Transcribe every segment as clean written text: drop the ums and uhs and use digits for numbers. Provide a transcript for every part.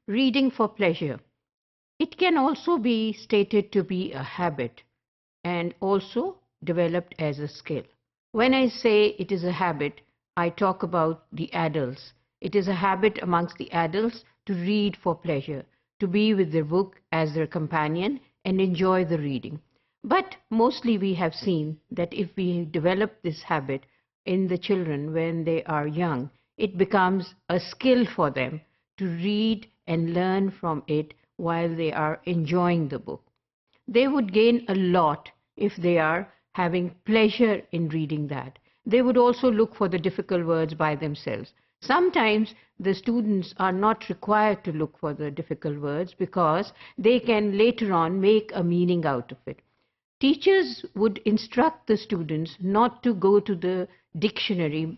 reading for pleasure. It can also be stated to be a habit and also developed as a skill. When I say it is a habit, I talk about the adults. It is a habit amongst the adults to read for pleasure, to be with their book as their companion and enjoy the reading. But mostly we have seen that if we develop this habit in the children when they are young, it becomes a skill for them to read and learn from it while they are enjoying the book. They would gain a lot if they are having pleasure in reading that. They would also look for the difficult words by themselves. Sometimes the students are not required to look for the difficult words because they can later on make a meaning out of it. Teachers would instruct the students not to go to the dictionary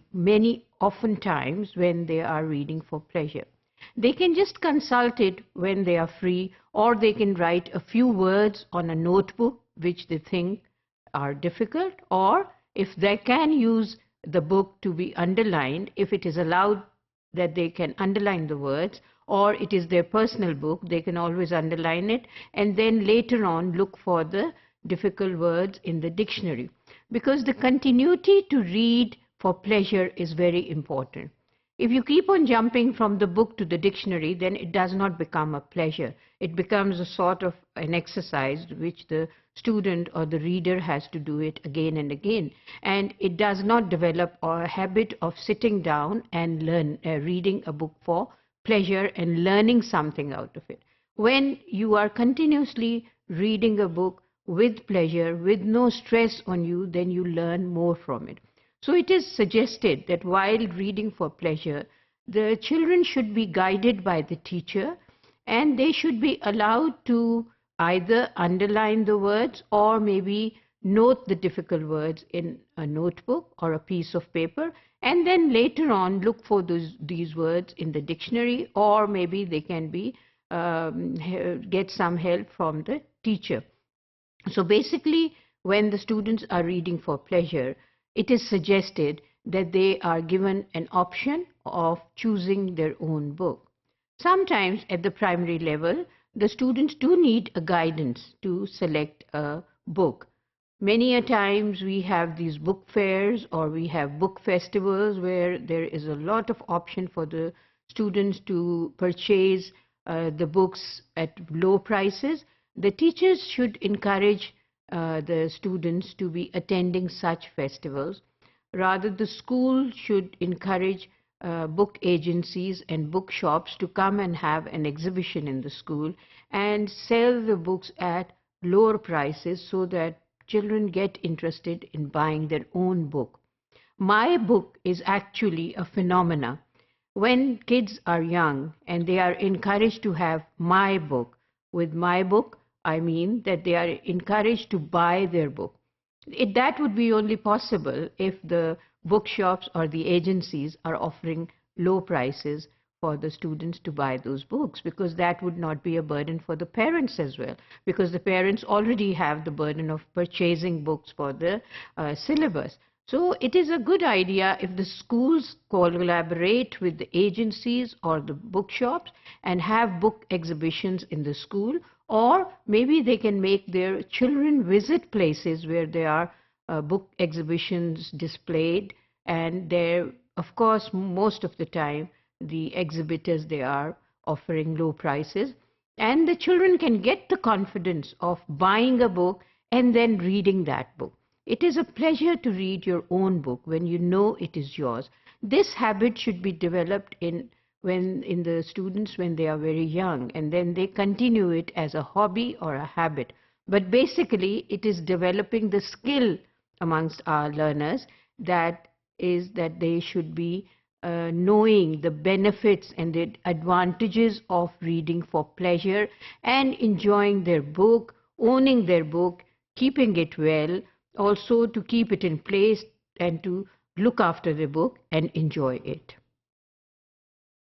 oftentimes when they are reading for pleasure. They can just consult it when they are free, or they can write a few words on a notebook which they think are difficult, or if they can use the book to be underlined, if it is allowed that they can underline the words, or it is their personal book, they can always underline it and then later on look for the difficult words in the dictionary. Because the continuity to read for pleasure is very important. If you keep on jumping from the book to the dictionary, then it does not become a pleasure. It becomes a sort of an exercise which the student or the reader has to do it again and again. And it does not develop a habit of sitting down and reading a book for pleasure and learning something out of it. When you are continuously reading a book with pleasure, with no stress on you, then you learn more from it. So it is suggested that while reading for pleasure, the children should be guided by the teacher and they should be allowed to either underline the words or maybe note the difficult words in a notebook or a piece of paper, and then later on look for these words in the dictionary, or maybe they can get some help from the teacher. So basically, when the students are reading for pleasure, it is suggested that they are given an option of choosing their own book. Sometimes at the primary level, the students do need a guidance to select a book. Many a times we have these book fairs or we have book festivals where there is a lot of option for the students to purchase the books at low prices. The teachers should encourage the students to be attending such festivals. Rather, the school should encourage book agencies and bookshops to come and have an exhibition in the school and sell the books at lower prices so that children get interested in buying their own book. My book is actually a phenomena. When kids are young and they are encouraged to have my book, with my book, I mean that they are encouraged to buy their book. That would be only possible if the bookshops or the agencies are offering low prices for the students to buy those books, because that would not be a burden for the parents as well, because the parents already have the burden of purchasing books for the syllabus. So it is a good idea if the schools collaborate with the agencies or the bookshops and have book exhibitions in the school, or maybe they can make their children visit places where there are book exhibitions displayed, and there, of course, most of the time the exhibitors, they are offering low prices, and the children can get the confidence of buying a book and then reading that book. It is a pleasure to read your own book when you know it is yours. This habit should be developed in the students when they are very young, and then they continue it as a hobby or a habit. But basically, it is developing the skill amongst our learners that they should be knowing the benefits and the advantages of reading for pleasure and enjoying their book, owning their book, keeping it well, also to keep it in place and to look after the book and enjoy it.